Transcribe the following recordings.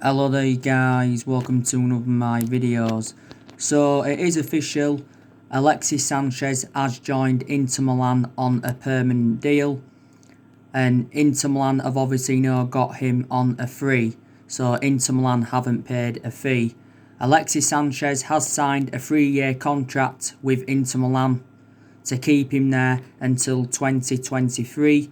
Hello there guys, welcome to one of my videos. So it is official, Alexis Sanchez has joined Inter Milan on a permanent deal, and Inter Milan have obviously got him on a free, so Inter Milan haven't paid a fee. Alexis Sanchez has signed a 3-year contract with Inter Milan to keep him there until 2023.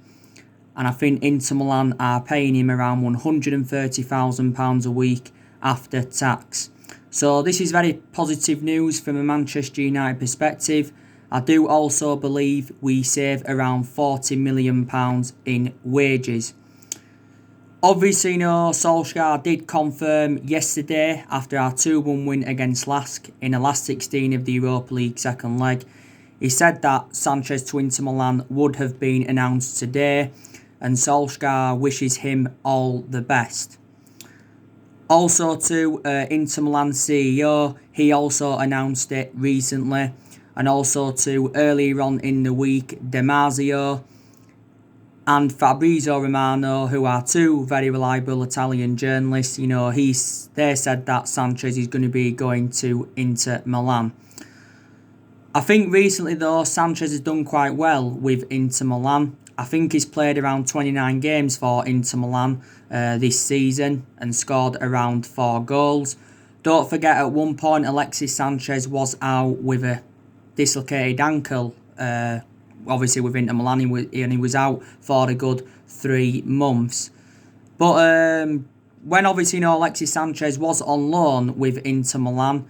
And I think Inter Milan are paying him around £130,000 a week after tax. So this is very positive news from a Manchester United perspective. I do also believe we save around £40 million in wages. Obviously, Solskjaer did confirm yesterday after our 2-1 win against Lask in the last 16 of the Europa League second leg. He said that Sanchez to Inter Milan would have been announced today, and Solskjaer wishes him all the best. Also to Inter Milan CEO, he also announced it recently. And also to earlier on in the week, Damasio and Fabrizio Romano, who are two very reliable Italian journalists, they said that Sanchez is going to be going to Inter Milan. I think recently though, Sanchez has done quite well with Inter Milan. I think he's played around 29 games for Inter Milan this season and scored around 4 goals. Don't forget, at one point Alexis Sanchez was out with a dislocated ankle, obviously with Inter Milan, and he was out for a good 3 months. But when obviously Alexis Sanchez was on loan with Inter Milan,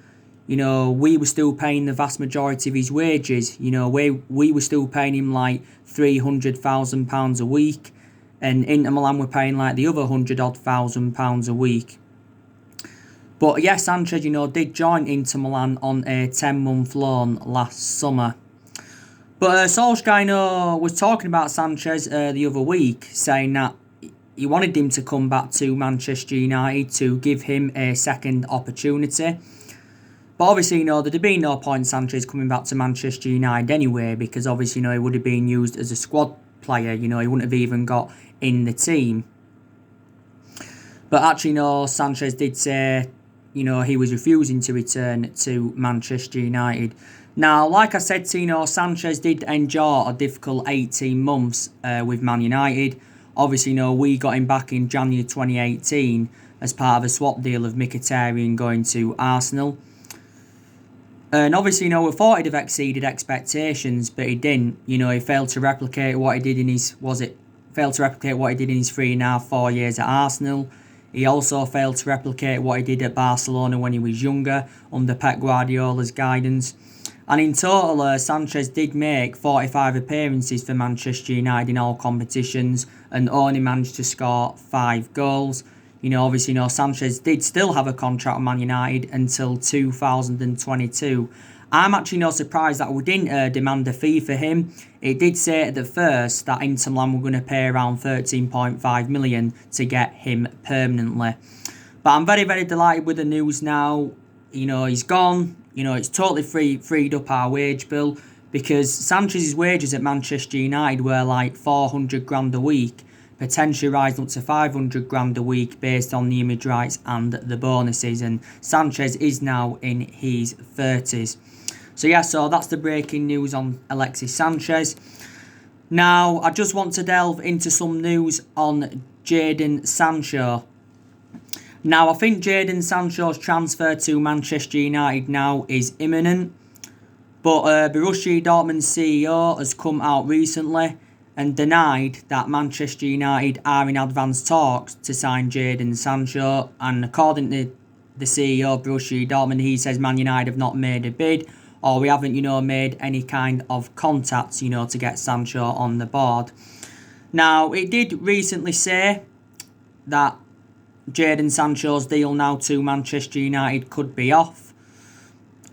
we were still paying the vast majority of his wages. We were still paying him like £300,000 a week, and Inter Milan were paying like the other £100,000 a week. But yeah, Sanchez, did join Inter Milan on a 10-month loan last summer. But Solskjaer, was talking about Sanchez the other week, saying that he wanted him to come back to Manchester United to give him a second opportunity. But obviously, there'd have been no point Sanchez coming back to Manchester United anyway, because obviously, he would have been used as a squad player. He wouldn't have even got in the team. But actually, Sanchez did say, he was refusing to return to Manchester United. Now, like I said, Sanchez did endure a difficult 18 months with Man United. Obviously, we got him back in January 2018 as part of a swap deal of Mkhitaryan going to Arsenal. And obviously, we thought he'd have exceeded expectations, but he didn't. He failed to replicate what he did in his 3.5-4 years at Arsenal. He also failed to replicate what he did at Barcelona when he was younger, under Pep Guardiola's guidance. And in total, Sanchez did make 45 appearances for Manchester United in all competitions and only managed to score 5 goals. Obviously, Sanchez did still have a contract with Man United until 2022. I'm actually not surprised that we didn't demand a fee for him. It did say at the first that Inter Milan were going to pay around £13.5 million to get him permanently. But I'm very, very delighted with the news now. He's gone. It's totally freed up our wage bill, because Sanchez's wages at Manchester United were like 400 grand a week, potentially rising up to 500 grand a week based on the image rights and the bonuses, and Sanchez is now in his 30s. So that's the breaking news on Alexis Sanchez. Now, I just want to delve into some news on Jaden Sancho. Now, I think Jaden Sancho's transfer to Manchester United now is imminent, but Borussia Dortmund's CEO has come out recently and denied that Manchester United are in advanced talks to sign Jaden Sancho. And according to the CEO of Borussia Dortmund, he says Man United have not made a bid, or we haven't, made any kind of contacts, to get Sancho on the board. Now, it did recently say that Jaden Sancho's deal now to Manchester United could be off.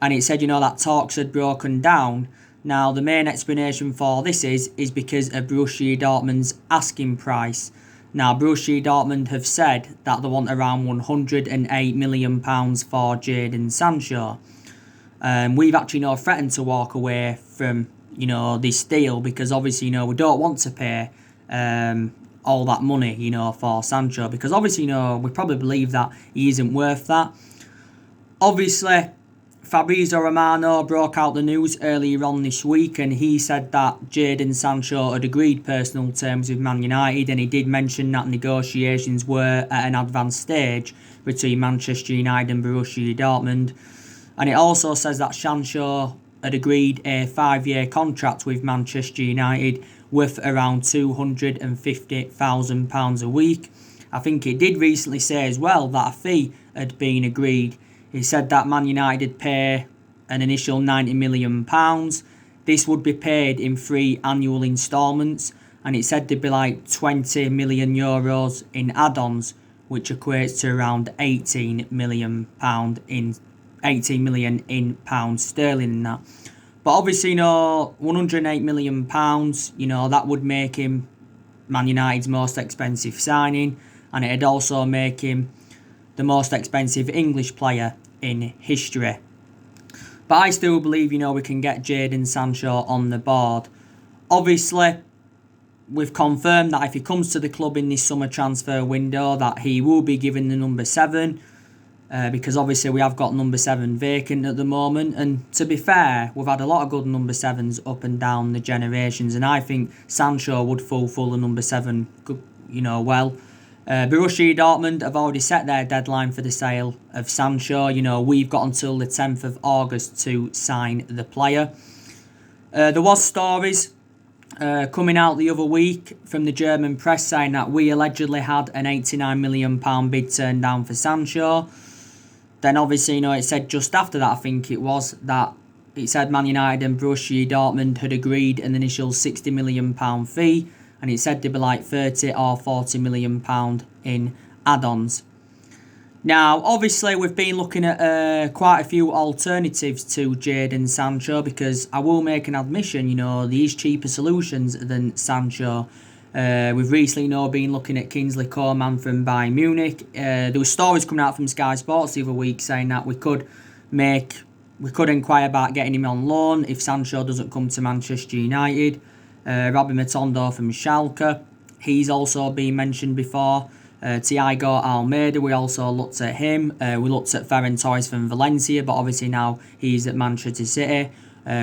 And it said, that talks had broken down. Now, the main explanation for this is because of Borussia Dortmund's asking price. Now, Borussia Dortmund have said that they want around £108 million for Jaden Sancho. We've actually threatened to walk away from, this deal, because obviously, we don't want to pay all that money, for Sancho, because obviously, we probably believe that he isn't worth that. Obviously, Fabrizio Romano broke out the news earlier on this week, and he said that Jaden Sancho had agreed personal terms with Man United, and he did mention that negotiations were at an advanced stage between Manchester United and Borussia Dortmund. And it also says that Sancho had agreed a 5-year contract with Manchester United worth around £250,000 a week. I think it did recently say as well that a fee had been agreed. He said that Man United would pay an initial £90 million. This would be paid in 3 annual instalments, and it said there'd be like €20 million in add-ons, which equates to around £18 million in pounds sterling in that. But obviously, £108 million, that would make him Man United's most expensive signing, and it'd also make him the most expensive English player in history. But I still believe, we can get Jaden Sancho on the board. Obviously, we've confirmed that if he comes to the club in this summer transfer window, that he will be given the number 7. Because obviously we have got number 7 vacant at the moment. And to be fair, we've had a lot of good number 7s up and down the generations. And I think Sancho would fulfil the number 7, well. Borussia Dortmund have already set their deadline for the sale of Sancho. We've got until the 10th of August to sign the player. There was stories coming out the other week from the German press saying that we allegedly had an £89 million bid turned down for Sancho. Then obviously, it said just after that, I think it was, that it said Man United and Borussia Dortmund had agreed an initial £60 million fee, and it said there'd be like £30 or £40 million in add-ons. Now, obviously, we've been looking at quite a few alternatives to Jaden Sancho, because I will make an admission, there is cheaper solutions than Sancho. We've recently been looking at Kingsley Coman from Bayern Munich. There were stories coming out from Sky Sports the other week saying that we could inquire about getting him on loan if Sancho doesn't come to Manchester United. Robbie Matondo from Schalke, he's also been mentioned before. Thiago Almeida, we also looked at him. We looked at Ferran Torres from Valencia, but obviously now he's at Manchester City.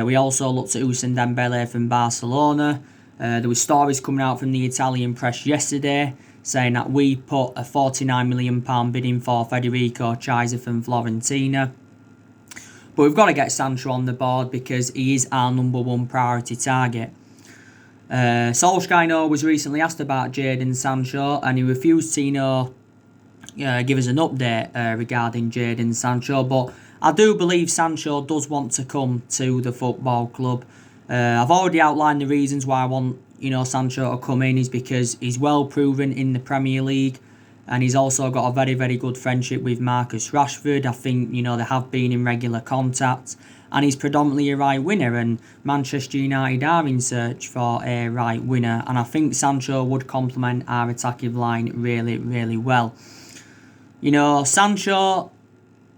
We also looked at Ousmane Dembele from Barcelona. There were stories coming out from the Italian press yesterday saying that we put a £49 million bid in for Federico Chiesa from Fiorentina. But we've got to get Sancho on the board because he is our number 1 priority target. Solskjaer was recently asked about Jaden Sancho, and he refused to give us an update regarding Jaden Sancho. But I do believe Sancho does want to come to the football club. I've already outlined the reasons why I want Sancho to come in, is because he's well proven in the Premier League, and he's also got a very, very good friendship with Marcus Rashford. I think they have been in regular contact. And he's predominantly a right winger, and Manchester United are in search for a right winger, and I think Sancho would complement our attacking line really, really well. Sancho,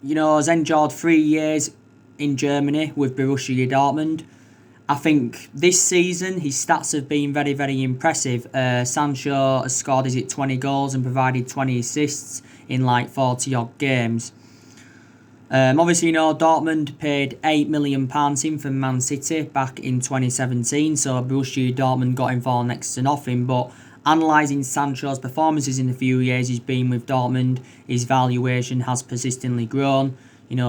has endured 3 years in Germany with Borussia Dortmund. I think this season his stats have been very, very impressive. Sancho has scored 20 goals and provided 20 assists in like 40 odd games. Obviously, Dortmund paid £8 million in from Man City back in 2017, so Borussia Dortmund got him for next to nothing. But analysing Sancho's performances in the few years he's been with Dortmund, his valuation has persistently grown.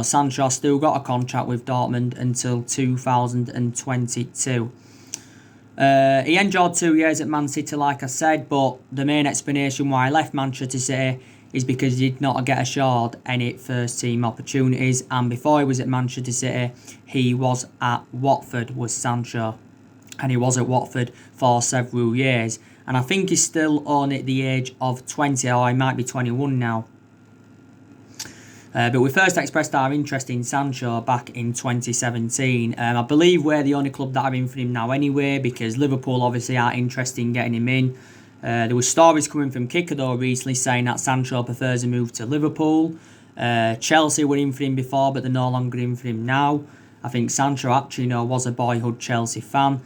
Sancho still got a contract with Dortmund until 2022. He endured 2 years at Man City, like I said, but the main explanation why he left Manchester City is because he did not get assured any first team opportunities, and before he was at Manchester City he was at Watford with Sancho, and he was at Watford for several years, and I think he's still on at the age of 20, or he might be 21 now. But we first expressed our interest in Sancho back in 2017. I believe we're the only club that are in for him now anyway, because Liverpool obviously are interested in getting him in. There were stories coming from Kicker though recently saying that Sancho prefers a move to Liverpool. Chelsea were in for him before, but they're no longer in for him now. I think Sancho actually was a boyhood Chelsea fan.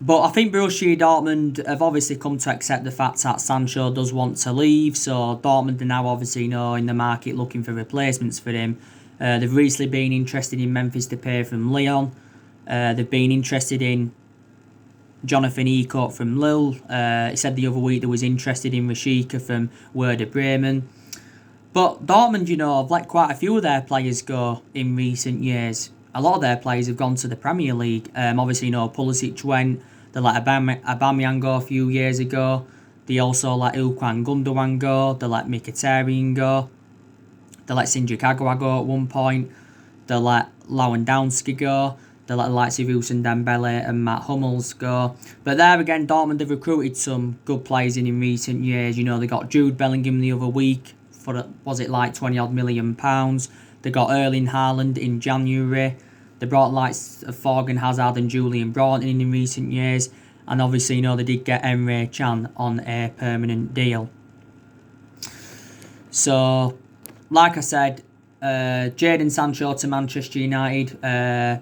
But I think Borussia Dortmund have obviously come to accept the fact that Sancho does want to leave. So Dortmund are now obviously in the market looking for replacements for him. They've recently been interested in Memphis Depay from Lyon. They've been interested in Jonathan Ecourt from Lille. He said the other week they was interested in Rashika from Werder Bremen. But Dortmund, have let quite a few of their players go in recent years. A lot of their players have gone to the Premier League. Obviously, Pulisic went. They let Aubameyang go a few years ago. They also let Ilkay Gundogan go. They let Mkhitaryan go. They let Shinji Kagawa go at one point. They let Lewandowski go. They let the likes of Ousmane Dembele and Matt Hummels go. But there again, Dortmund have recruited some good players in recent years. They got Jude Bellingham the other week for, was it like 20 odd million pounds. They got Erling Haaland in January. They brought likes of Thorgan Hazard and Julian Broughton in recent years. And obviously, they did get Emre Can on a permanent deal. So, like I said, Jaden Sancho to Manchester United. I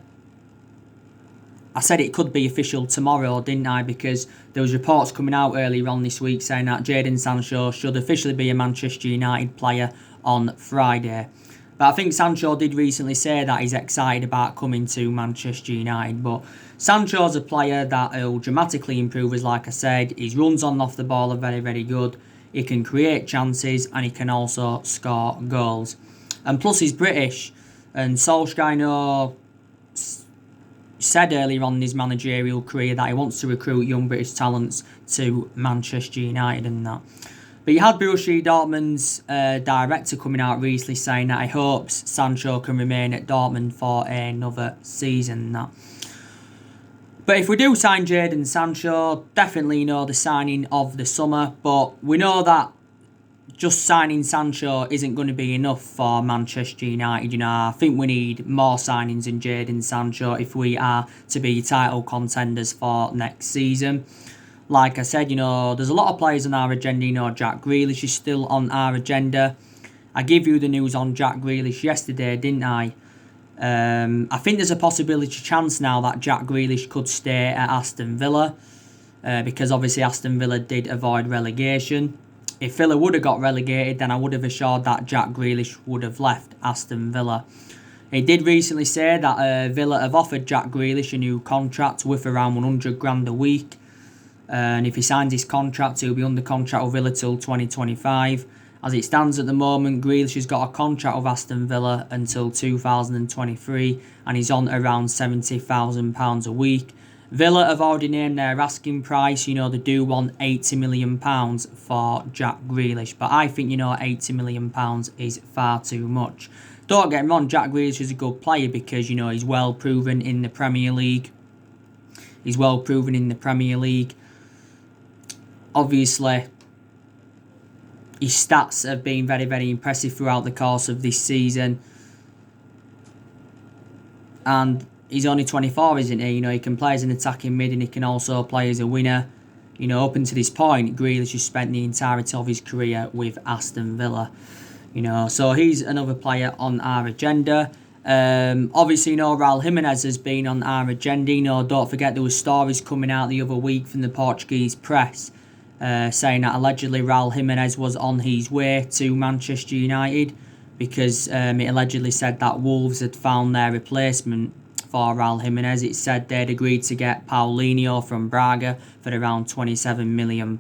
said it could be official tomorrow, didn't I? Because there was reports coming out earlier on this week saying that Jaden Sancho should officially be a Manchester United player on Friday. But I think Sancho did recently say that he's excited about coming to Manchester United. But Sancho's a player that will dramatically improve, as like I said. His runs on and off the ball are very, very good. He can create chances and he can also score goals. And plus he's British. And Solskjaer said earlier on in his managerial career that he wants to recruit young British talents to Manchester United and that. But you had Borussia Dortmund's director coming out recently saying that he hopes Sancho can remain at Dortmund for another season. That. But if we do sign Jaden Sancho, definitely the signing of the summer. But we know that just signing Sancho isn't going to be enough for Manchester United. I think we need more signings than Jaden Sancho if we are to be title contenders for next season. Like I said, there's a lot of players on our agenda. Jack Grealish is still on our agenda. I gave you the news on Jack Grealish yesterday, didn't I? I think there's a chance now that Jack Grealish could stay at Aston Villa. Because obviously Aston Villa did avoid relegation. If Villa would have got relegated, then I would have assured that Jack Grealish would have left Aston Villa. He did recently say that Villa have offered Jack Grealish a new contract with around 100 grand a week. And if he signs his contract, he'll be under contract with Villa till 2025. As it stands at the moment, Grealish has got a contract with Aston Villa until 2023 and he's on around £70,000 a week. Villa have already named their asking price. They do want £80 million for Jack Grealish. But I think, £80 million is far too much. Don't get me wrong, Jack Grealish is a good player because, he's well proven in the Premier League. Obviously, his stats have been very, very impressive throughout the course of this season. And he's only 24, isn't he? He can play as an attacking mid and he can also play as a winner. Up until this point, Grealish has spent the entirety of his career with Aston Villa. So he's another player on our agenda. Obviously, Raul Jimenez has been on our agenda. Don't forget there were stories coming out the other week from the Portuguese press saying that allegedly Raul Jimenez was on his way to Manchester United because it allegedly said that Wolves had found their replacement for Raul Jimenez. It said they'd agreed to get Paulinho from Braga for around £27 million.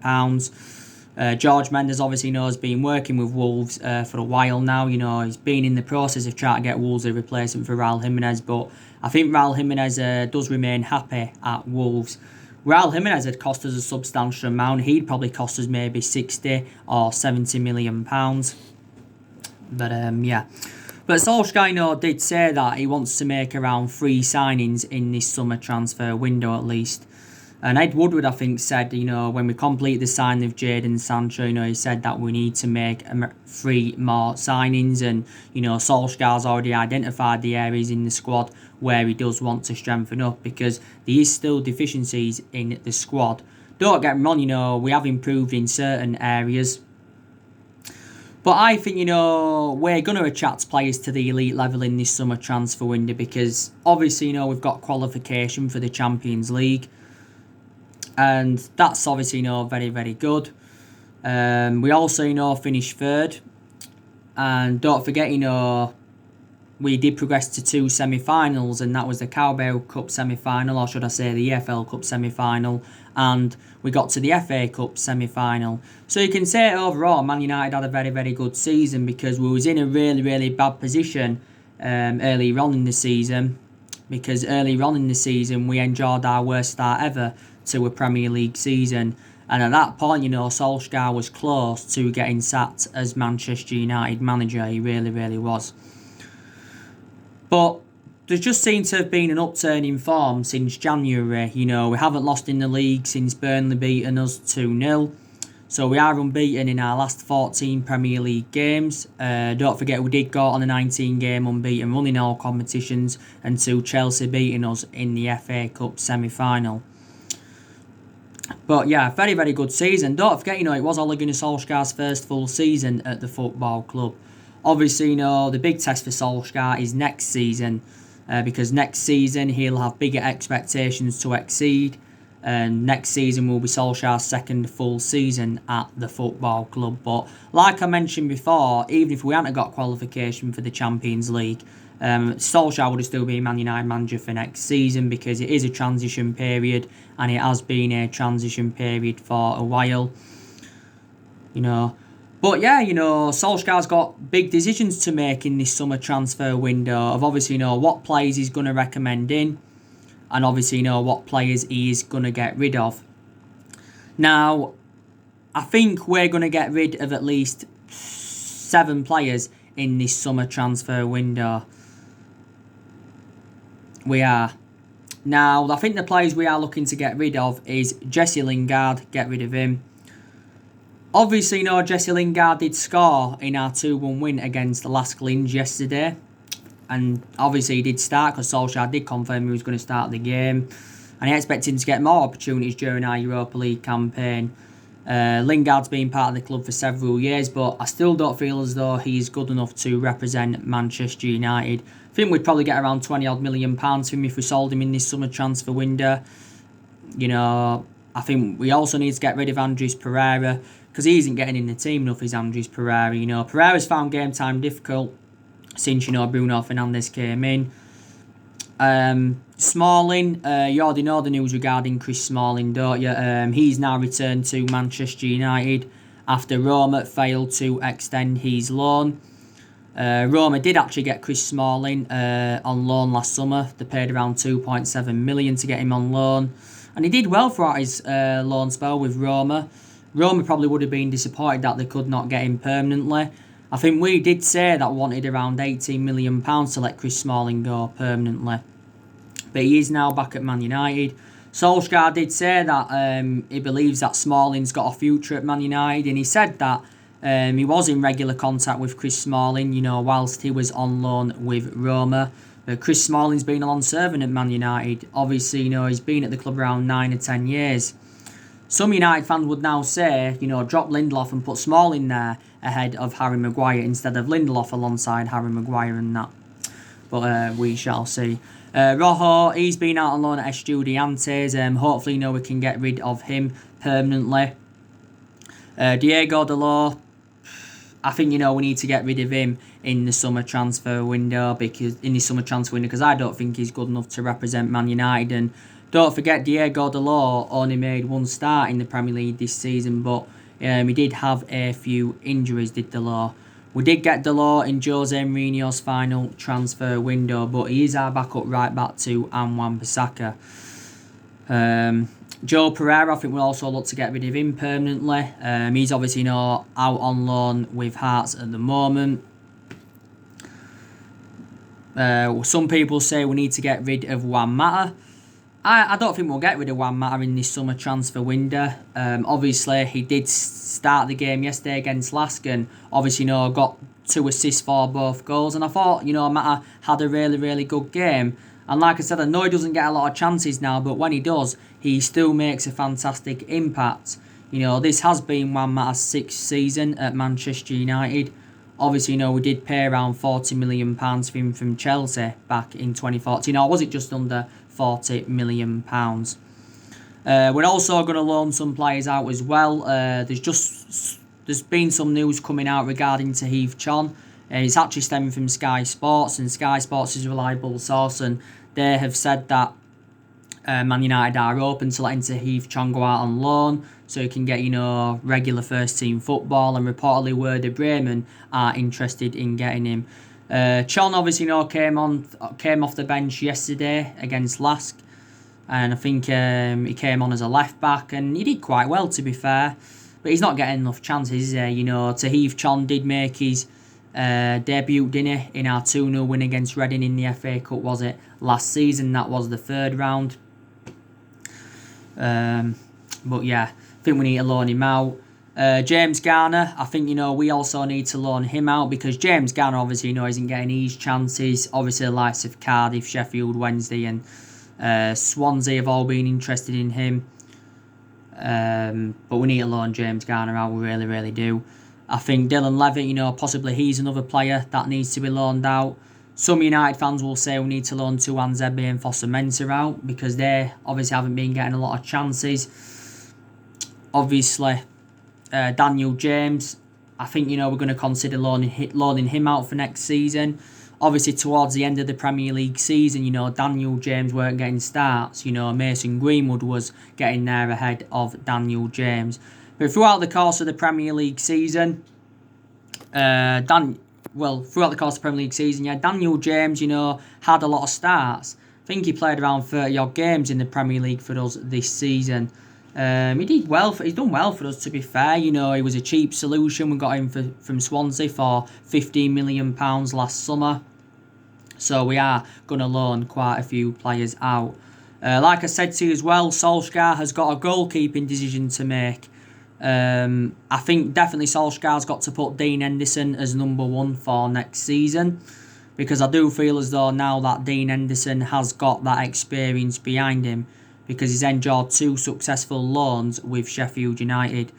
George Mendes obviously has been working with Wolves for a while now. He's been in the process of trying to get Wolves a replacement for Raul Jimenez, but I think Raul Jimenez does remain happy at Wolves. Raul Jimenez had cost us a substantial amount. He'd probably cost us maybe 60 or 70 million pounds. But yeah. But Solskjaer did say that he wants to make around 3 signings in this summer transfer window at least. And Ed Woodward, I think, said, when we complete the signing of Jaden Sancho, he said that we need to make 3 more signings. And, Solskjaer's already identified the areas in the squad where he does want to strengthen up because there is still deficiencies in the squad. Don't get me wrong, we have improved in certain areas. But I think, we're going to attract players to the elite level in this summer transfer window because obviously, we've got qualification for the Champions League. And that's obviously, very, very good. We also, finished third. And don't forget, we did progress to 2 semi-finals, and that was the Carabao Cup semi-final, or should I say the EFL Cup semi-final, and we got to the FA Cup semi-final. So you can say overall, Man United had a very, very good season, because we was in a really, really bad position earlier on in the season, because earlier on in the season we enjoyed our worst start ever to a Premier League season. And at that point, Solskjaer was close to getting sacked as Manchester United manager. He really, really was. But there just seems to have been an upturn in form since January. We haven't lost in the league since Burnley beating us 2-0. So we are unbeaten in our last 14 Premier League games. Don't forget, we did go on a 19-game unbeaten run in all competitions until Chelsea beating us in the FA Cup semi-final. But yeah, very, very good season. Don't forget, it was Ole Gunnar Solskjaer's first full season at the football club. Obviously, the big test for Solskjaer is next season, because next season he'll have bigger expectations to exceed, and next season will be Solskjaer's second full season at the football club. But like I mentioned before, even if we hadn't got qualification for the Champions League, Solskjaer would still be Man United manager for next season, because it is a transition period, and it has been a transition period for a while. But yeah, Solskjaer's got big decisions to make in this summer transfer window of obviously, what players he's going to recommend in, and obviously, what players he is going to get rid of. Now, I think we're going to get rid of at least 7 players in this summer transfer window. We are. Now, I think the players we are looking to get rid of is Jesse Lingard, get rid of him. Obviously, Jesse Lingard did score in our 2-1 win against Lask Linz yesterday. And obviously he did start, because Solskjaer did confirm he was going to start the game. And I expect him to get more opportunities during our Europa League campaign. Lingard's been part of the club for several years, but I still don't feel as though he's good enough to represent Manchester United. I think we'd probably get around £20 million for him if we sold him in this summer transfer window. I think we also need to get rid of Andres Pereira, because he isn't getting in the team enough, is Andres Pereira. Pereira's found game time difficult since, Bruno Fernandes came in. Smalling, you already know the news regarding Chris Smalling, don't you? He's now returned to Manchester United after Roma failed to extend his loan. Roma did actually get Chris Smalling on loan last summer. They paid around £2.7 million to get him on loan. And he did well throughout his loan spell with Roma. Roma probably would have been disappointed that they could not get him permanently. I think we did say that we wanted around £18 million to let Chris Smalling go permanently. But he is now back at Man United. Solskjaer did say that he believes that Smalling's got a future at Man United, and he said that he was in regular contact with Chris Smalling, whilst he was on loan with Roma. But Chris Smalling's been a long servant at Man United. Obviously, he's been at the club around 9 or 10 years. Some United fans would now say, drop Lindelof and put Smalling there ahead of Harry Maguire instead of Lindelof alongside Harry Maguire and that. But we shall see. Rojo, he's been out on loan at Estudiantes. Hopefully, we can get rid of him permanently. Diego Dalot, I think, we need to get rid of him in the summer transfer window, because I don't think he's good enough to represent Man United. And don't forget, Diego Dalot only made 1 start in the Premier League this season, but he did have a few injuries, did Dalot. We did get Dalot in Jose Mourinho's final transfer window, but he is our backup right back to Wan-Bissaka. Joe Pereira, I think we'll also look to get rid of him permanently. He's obviously out on loan with Hearts at the moment. Some people say we need to get rid of Juan Mata. I don't think we'll get rid of Juan Mata in this summer transfer window. Obviously, he did start the game yesterday against Lask, and obviously, got 2 assists for both goals. And I thought, Mata had a really, really good game. And like I said, I know he doesn't get a lot of chances now, but when he does, he still makes a fantastic impact. This has been Juan Mata's 6th season at Manchester United. Obviously, we did pay around £40 million for him from Chelsea back in 2014. Or was it just under £40 million? We're also going to loan some players out as well. There's been some news coming out regarding Tahith Chon. It's actually stemming from Sky Sports, and Sky Sports is a reliable source, and they have said that Man United are open to letting Tahith Chon go out on loan so he can get, regular first team football, and reportedly Werder Bremen are interested in getting him. Chon obviously came off the bench yesterday against Lask, and I think he came on as a left back, and he did quite well, to be fair, but he's not getting enough chances, is he? Tahith Chon did make his debut, didn't he, in our 2-0 win against Reading in the FA Cup, was it, last season? That was the third round. But yeah, I think we need to loan him out. James Garner, I think, we also need to loan him out, because James Garner obviously, isn't getting his chances. Obviously, the likes of Cardiff, Sheffield Wednesday and Swansea have all been interested in him. But we need to loan James Garner out, we really, really do. I think Dylan Levitt, possibly he's another player that needs to be loaned out. Some United fans will say we need to loan Tuanzebe and Fosu-Mensah out, because they obviously haven't been getting a lot of chances. Obviously, Daniel James, I think, we're going to consider loaning him out for next season. Obviously, towards the end of the Premier League season, Daniel James weren't getting starts. Mason Greenwood was getting there ahead of Daniel James. But throughout the course of the Premier League season, Daniel James, had a lot of starts. I think he played around 30-odd games in the Premier League for us this season. He did well. He's done well for us, to be fair. He was a cheap solution. We got him from Swansea for £15 million last summer. So we are going to loan quite a few players out. Like I said to you as well, Solskjaer has got a goalkeeping decision to make. I think definitely Solskjaer's got to put Dean Henderson as number 1 for next season, because I do feel as though now that Dean Henderson has got that experience behind him, because he's enjoyed 2 successful loans with Sheffield United.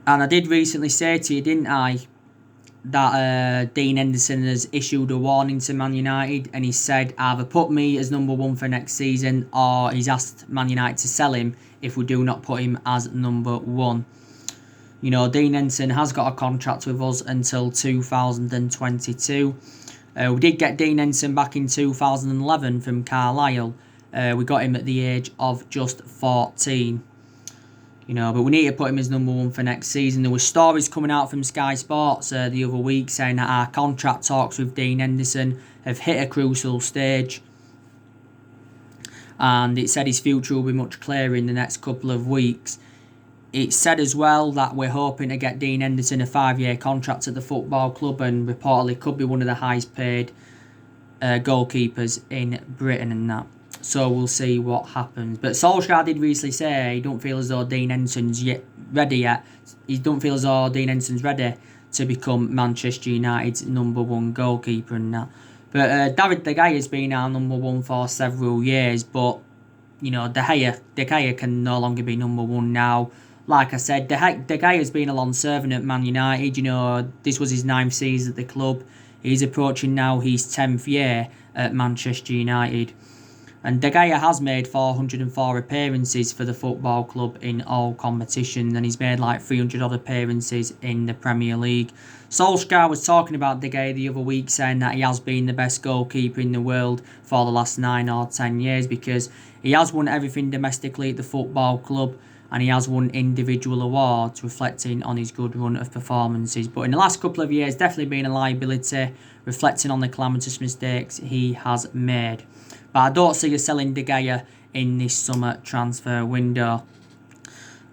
And I did recently say to you, didn't I, that Dean Henderson has issued a warning to Man United, and he said either put me as number 1 for next season, or he's asked Man United to sell him if we do not put him as number 1. Dean Henderson has got a contract with us until 2022. We did get Dean Henderson back in 2011 from Carlisle. We got him at the age of just 14. But we need to put him as number 1 for next season. There were stories coming out from Sky Sports the other week saying that our contract talks with Dean Henderson have hit a crucial stage. And it said his future will be much clearer in the next couple of weeks. It said as well that we're hoping to get Dean Henderson a 5-year contract at the football club, and reportedly could be one of the highest paid goalkeepers in Britain and that. So we'll see what happens. But Solskjaer did recently say he don't feel as though Dean Henderson's ready yet. He don't feel as though Dean Henderson's ready to become Manchester United's number 1 goalkeeper and that. But David De Gea has been our number 1 for several years. But, De Gea can no longer be number 1 now. Like I said, De Gea has been a long servant at Man United. This was his 9th season at the club. He's approaching now his 10th year at Manchester United. And De Gea has made 404 appearances for the football club in all competitions, and he's made like 300 odd appearances in the Premier League. Solskjaer was talking about De Gea the other week, saying that he has been the best goalkeeper in the world for the last 9 or 10 years, because he has won everything domestically at the football club, and he has won individual awards reflecting on his good run of performances. But in the last couple of years, definitely been a liability, reflecting on the calamitous mistakes he has made. But I don't see us selling De Gea in this summer transfer window.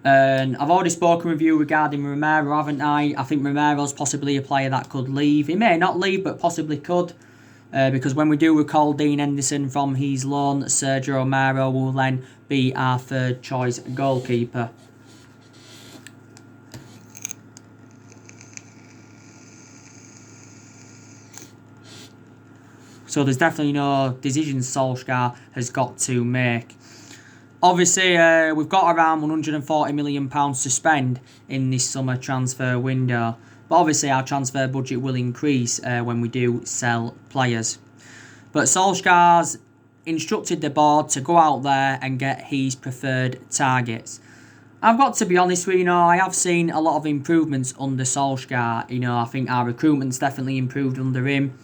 And I've already spoken with you regarding Romero, haven't I? I think Romero's possibly a player that could leave. He may not leave, but possibly could. Because when we do recall Dean Henderson from his loan, Sergio Romero will then be our 3rd choice goalkeeper. So there's definitely no decision Solskjaer has got to make. Obviously, we've got around £140 million to spend in this summer transfer window. But obviously our transfer budget will increase when we do sell players. But Solskjaer's instructed the board to go out there and get his preferred targets. I've got to be honest with you, I have seen a lot of improvements under Solskjaer. I think our recruitment's definitely improved under him.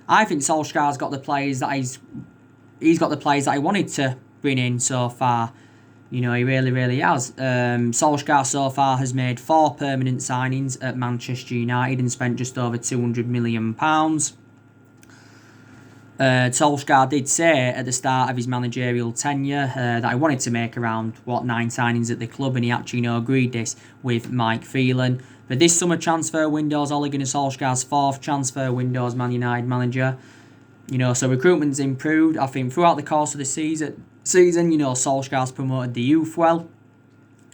I think Solskjaer's got the players that he's got the players that he wanted to bring in so far. He really, really has. Solskjaer so far has made 4 permanent signings at Manchester United and spent just over £200 million. Solskjaer did say at the start of his managerial tenure that he wanted to make around 9 signings at the club, and he actually agreed this with Mike Phelan. But this summer transfer window is Ole Gunnar Solskjaer's 4th transfer window as Man United manager. So recruitment's improved. I think throughout the course of the season, Solskjaer's promoted the youth well.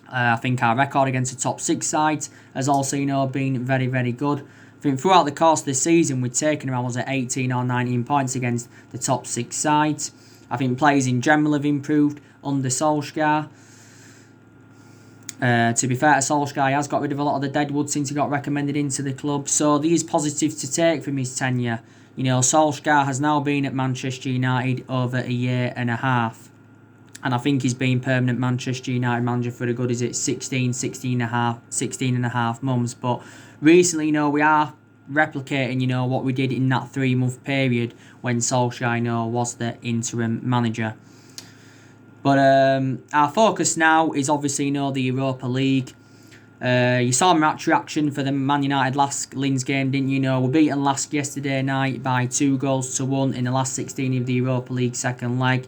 I think our record against the top 6 sides has also been very, very good. I think throughout the course of the season, we've taken around 18 or 19 points against the top 6 sides. I think players in general have improved under Solskjaer. To be fair to Solskjaer, he has got rid of a lot of the deadwood since he got recommended into the club. So these positives to take from his tenure. Solskjaer has now been at Manchester United over a year and a half. And I think he's been permanent Manchester United manager for a good, 16 and a half months. But recently, we are replicating, what we did in that 3-month period when Solskjaer, was the interim manager. But our focus now is obviously, the Europa League. You saw match reaction for the Man United Linz game, didn't you? We beaten Lask yesterday night by 2-1 in the last 16 of the Europa League second leg.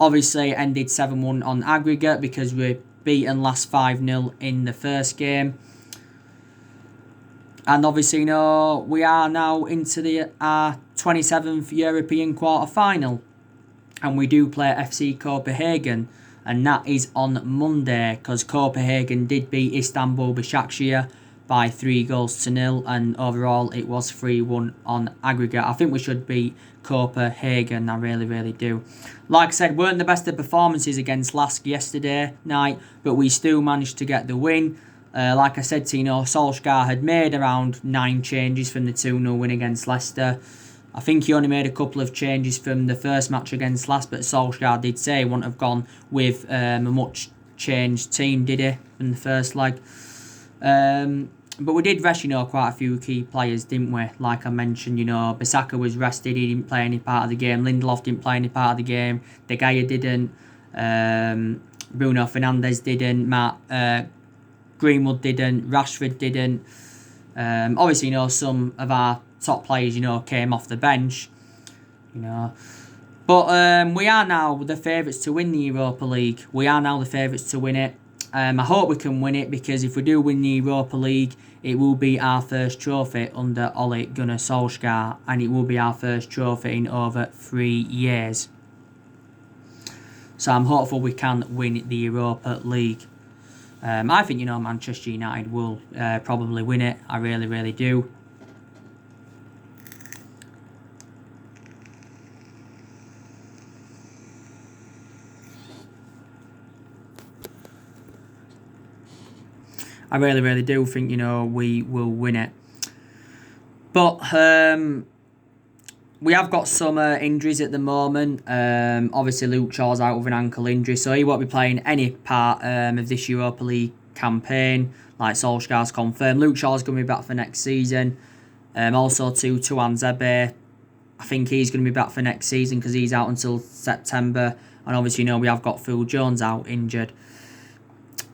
Obviously, it ended 7-1 on aggregate because we beaten Lask 5-0 in the first game. And obviously, we are now into our 27th European quarter-final. And we do play FC Copenhagen. And that is on Monday because Copenhagen did beat Istanbul Başakşehir by 3-0. And overall, it was 3-1 on aggregate. I think we should beat Copenhagen. I really, really do. Like I said, weren't the best of performances against Lask yesterday night, but we still managed to get the win. Like I said to Solskjaer had made around 9 changes from the 2-0 win against Leicester. I think he only made a couple of changes from the first match against Lask, but Solskjaer did say he wouldn't have gone with a much changed team, did he, in the first leg? But we did rest, quite a few key players, didn't we? Like I mentioned, Bissaka was rested, he didn't play any part of the game. Lindelof didn't play any part of the game. De Gea didn't. Bruno Fernandes didn't. Greenwood didn't. Rashford didn't. Obviously, some of our top players, came off the bench. But we are now the favourites to win the Europa League. We are now the favourites to win it. I hope we can win it because if we do win the Europa League, it will be our first trophy under Ole Gunnar Solskjaer, and it will be our first trophy in over 3 years. So I'm hopeful we can win the Europa League. I think, Manchester United will probably win it. I really, really do. I really, really do think, we will win it. But we have got some injuries at the moment. Obviously, Luke Shaw's out with an ankle injury, so he won't be playing any part of this Europa League campaign, like Solskjaer's confirmed. Luke Shaw's going to be back for next season. Also, Tuan Zebe, I think he's going to be back for next season because he's out until September. And obviously, we have got Phil Jones out injured.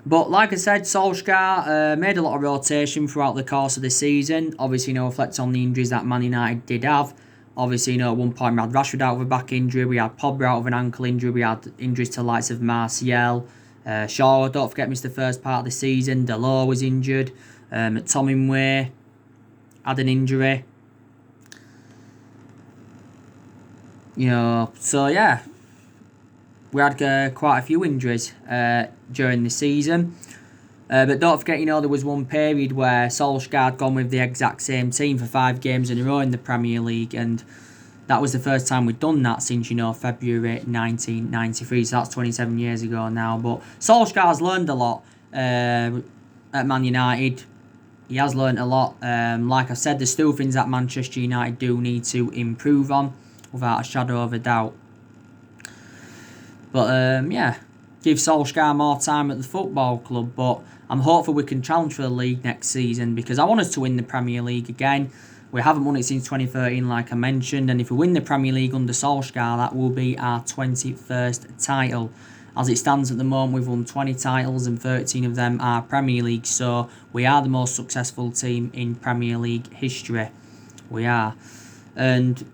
But like I said, Solskjaer made a lot of rotation throughout the course of the season. Obviously, reflects on the injuries that Man United did have. Obviously, at one point we had Rashford out with a back injury. We had Pogba out with an ankle injury. We had injuries to the likes of Martial. Shaw, don't forget, missed the first part of the season. Delors was injured. Tommy had an injury. So yeah. We had quite a few injuries during the season. But don't forget, there was one period where Solskjaer had gone with the exact same team for 5 games in a row in the Premier League. And that was the first time we'd done that since, February 1993. So that's 27 years ago now. But Solskjaer's learned a lot at Man United. He has learned a lot. Like I said, there's still things that Manchester United do need to improve on, without a shadow of a doubt. But yeah, give Solskjaer more time at the football club. But I'm hopeful we can challenge for the league next season, because I want us to win the Premier League again. We haven't won it since 2013, like I mentioned, and if we win the Premier League under Solskjaer, that will be our 21st title. As it stands at the moment, we've won 20 titles and 13 of them are Premier League, so we are the most successful team in Premier League history. We are. And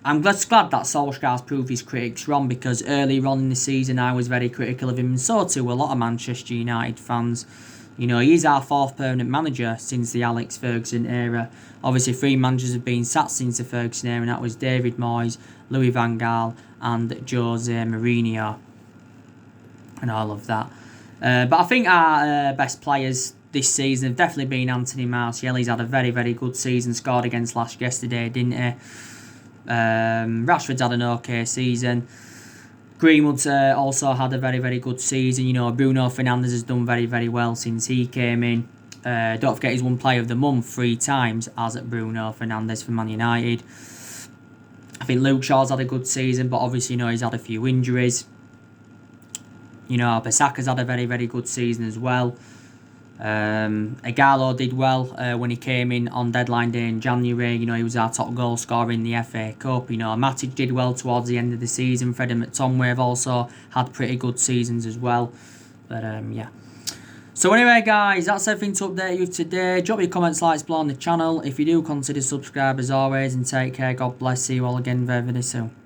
I'm just glad that Solskjaer's proved his critics wrong, because earlier on in the season I was very critical of him, and so too a lot of Manchester United fans. You know, he's our fourth permanent manager since the Alex Ferguson era. Obviously, 3 managers have been sacked since the Ferguson era, and that was David Moyes, Louis van Gaal and Jose Mourinho and all of that. But I think our best players this season have definitely been Anthony Martial. He's had a very, very good season, scored against Lask yesterday, didn't he? Rashford's had an okay season. Greenwood's also had a very, very good season. You know, Bruno Fernandes has done very, very well since he came in. Don't forget he's won Player of the Month 3 times as Bruno Fernandes for Man United. I think Luke Shaw's had a good season, but obviously, you know, he's had a few injuries. You know, Bissaka's had a very, very good season as well. Ighalo did well when he came in on deadline day in January. You know, he was our top goal scorer in the FA Cup. You know, Matic did well towards the end of the season. Fred and McTominay have also had pretty good seasons as well. But yeah. So anyway, guys, that's everything to update you today. Drop your comments, likes below on the channel. If you do, consider subscribe as always, and take care. God bless you all again very, very soon.